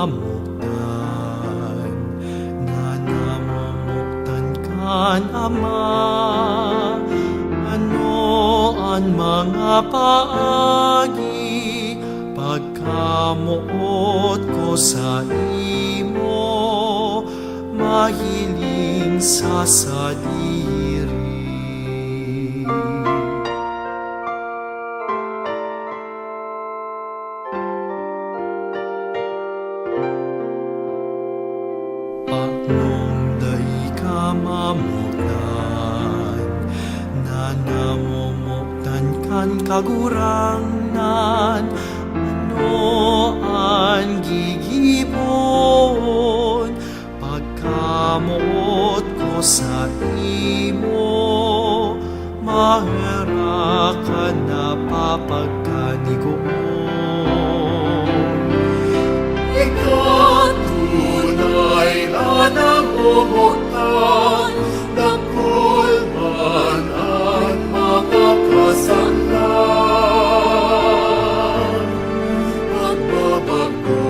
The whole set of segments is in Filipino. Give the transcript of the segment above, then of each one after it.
namamuktan, na namamuktan kan Ama. Ano ang mga paagi pagkamuot ko sa imo, mahiling sa sadiri. Nung dai ka mamuktan, na namumuktan kan kagurangnan, ano ang gigibon pagkamuot ko sa imo, mahera ka na papagkanigoon. Ikaw tunay na namumuktan, nakulman ang mga kasalan. Magbabago,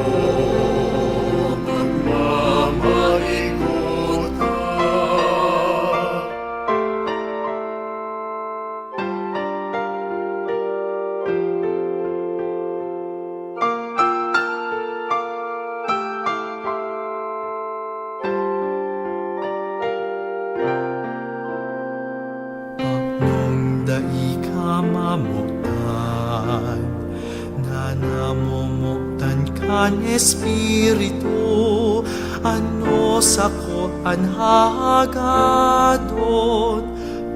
magmamaligot ka. Nung dai ka mamuktan, na namumuktan kan Espiritu, ano sako ang hagadon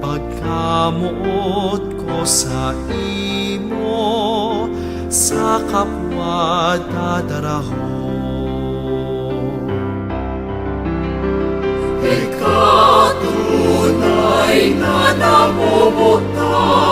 pagkamuot ko sa imo, sa kapwa dadarahon. Ikaw tunay na namumuktan,